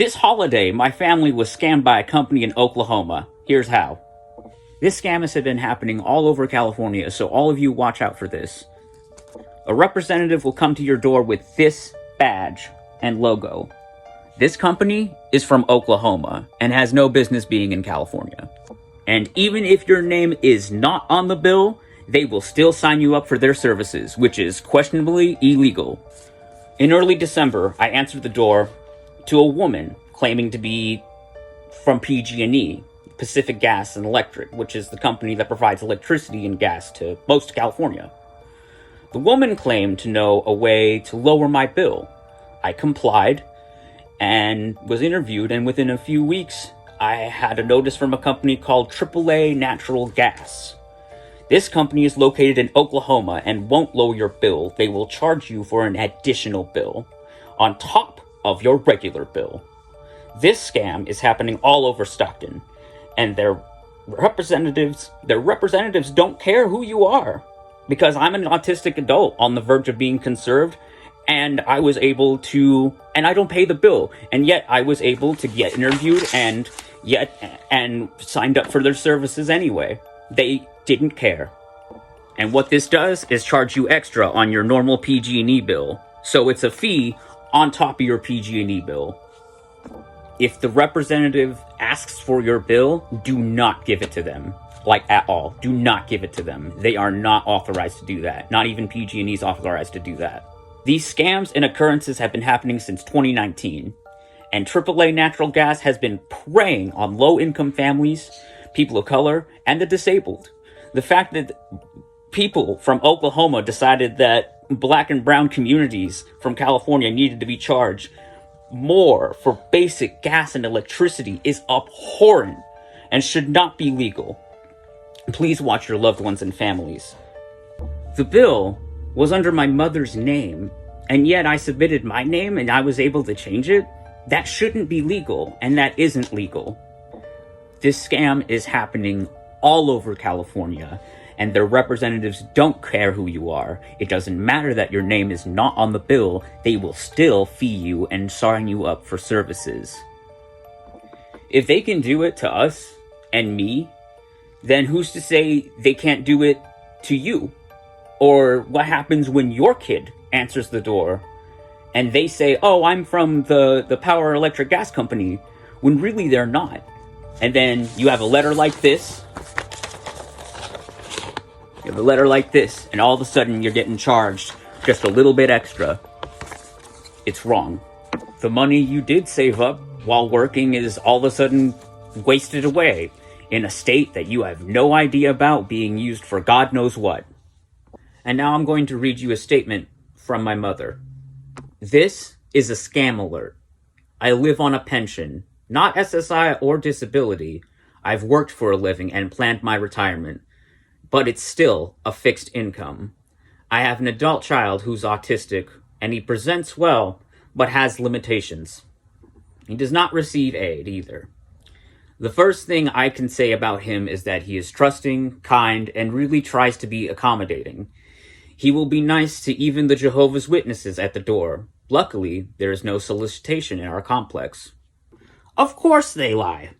This holiday, my family was scammed by a company in Oklahoma. Here's how. This scam has been happening all over California, so all of you watch out for this. A representative will come to your door with this badge and logo. This company is from Oklahoma and has no business being in California. And even if your name is not on the bill, they will still sign you up for their services, which is questionably illegal. In early December, I answered the door to a woman claiming to be from PG&E, Pacific Gas and Electric, which is the company that provides electricity and gas to most of California. The woman claimed to know a way to lower my bill. I complied and was interviewed, and within a few weeks, I had a notice from a company called AAA Natural Gas. This company is located in Oklahoma and won't lower your bill. They will charge you for an additional bill on top of your regular bill. This scam is happening all over Stockton, and their representatives don't care who you are, because I'm an autistic adult on the verge of being conserved, and I was able to, and I don't pay the bill, and yet I was able to get interviewed and signed up for their services anyway. They didn't care. And what this does is charge you extra on your normal PG&E bill. So it's a fee on top of your PG&E bill. If the representative asks for your bill, do not give it to them. Like, at all. Do not give it to them. They are not authorized to do that. Not even PG&E is authorized to do that. These scams and occurrences have been happening since 2019. And AAA Natural Gas has been preying on low-income families, people of color, and the disabled. The fact that people from Oklahoma decided that black and brown communities from California needed to be charged more for basic gas and electricity is abhorrent and should not be legal. Please watch your loved ones and families. The bill was under my mother's name, and yet I submitted my name and I was able to change it. That shouldn't be legal, and that isn't legal. This scam is happening all over California, and their representatives don't care who you are. It doesn't matter that your name is not on the bill, they will still fee you and sign you up for services. If they can do it to us and me, then who's to say they can't do it to you? Or what happens when your kid answers the door and they say, oh, I'm from the Power Electric Gas Company, when really they're not? And then you have a letter like this. You have a letter like this, and all of a sudden you're getting charged just a little bit extra. It's wrong. The money you did save up while working is all of a sudden wasted away in a state that you have no idea about, being used for God knows what. And now I'm going to read you a statement from my mother. This is a scam alert. I live on a pension, not SSI or disability. I've worked for a living and planned my retirement, but it's still a fixed income. I have an adult child who's autistic, and he presents well, but has limitations. He does not receive aid either. The first thing I can say about him is that he is trusting, kind, and really tries to be accommodating. He will be nice to even the Jehovah's Witnesses at the door. Luckily, there is no solicitation in our complex. Of course they lie.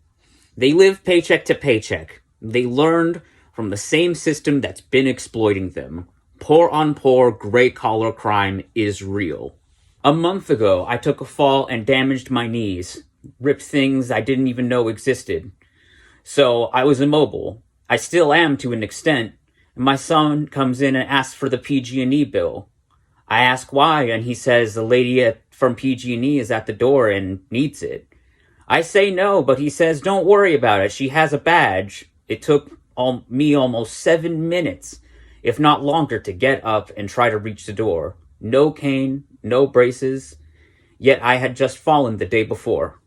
They live paycheck to paycheck. They learned from the same system that's been exploiting them. Poor on poor, gray-collar crime is real. A month ago, I took a fall and damaged my knees, ripped things I didn't even know existed. So I was immobile. I still am to an extent. My son comes in and asks for the PG&E bill. I ask why, and he says the lady from PG&E is at the door and needs it. I say no, but he says don't worry about it. She has a badge. It took me almost 7 minutes, if not longer, to get up and try to reach the door. No cane, no braces, yet I had just fallen the day before.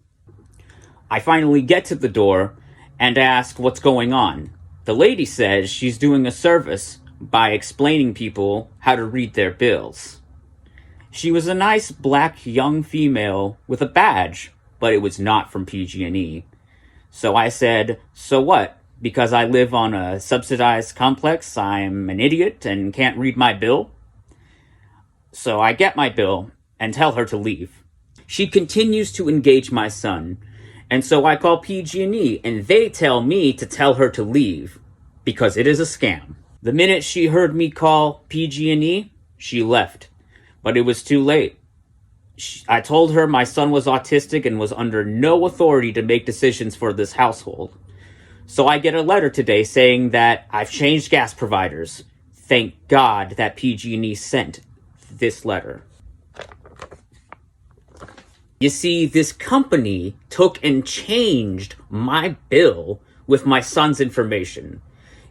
I finally get to the door and ask what's going on. The lady says she's doing a service by explaining people how to read their bills. She was a nice black young female with a badge, but it was not from PG&E. So I said, so what? Because I live on a subsidized complex, I'm an idiot and can't read my bill? So I get my bill and tell her to leave. She continues to engage my son, and so I call PG&E, and they tell me to tell her to leave, because it is a scam. The minute she heard me call PG&E, she left, but it was too late. I told her my son was autistic and was under no authority to make decisions for this household. So I get a letter today saying that I've changed gas providers. Thank God that PG&E sent this letter. You see, this company took and changed my bill with my son's information.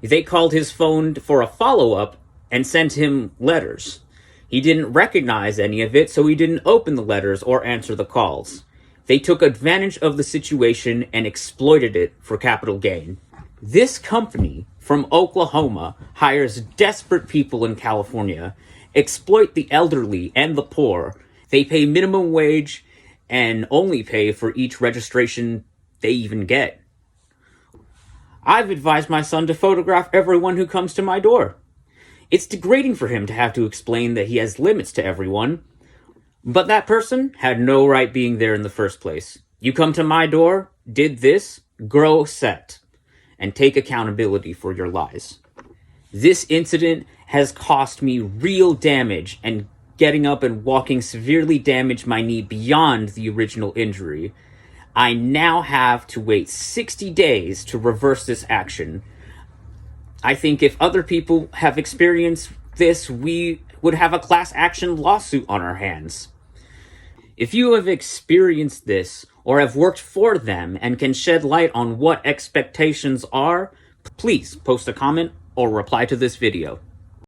They called his phone for a follow-up and sent him letters. He didn't recognize any of it, so he didn't open the letters or answer the calls. They took advantage of the situation and exploited it for capital gain. This company from Oklahoma hires desperate people in California, exploit the elderly and the poor. They pay minimum wage and only pay for each registration they even get. I've advised my son to photograph everyone who comes to my door. It's degrading for him to have to explain that he has limits to everyone, but that person had no right being there in the first place. You come to my door, did this, grow set, and take accountability for your lies. This incident has cost me real damage, and getting up and walking severely damaged my knee beyond the original injury. I now have to wait 60 days to reverse this action. I think if other people have experienced this, we would have a class action lawsuit on our hands. If you have experienced this or have worked for them and can shed light on what expectations are, please post a comment or reply to this video.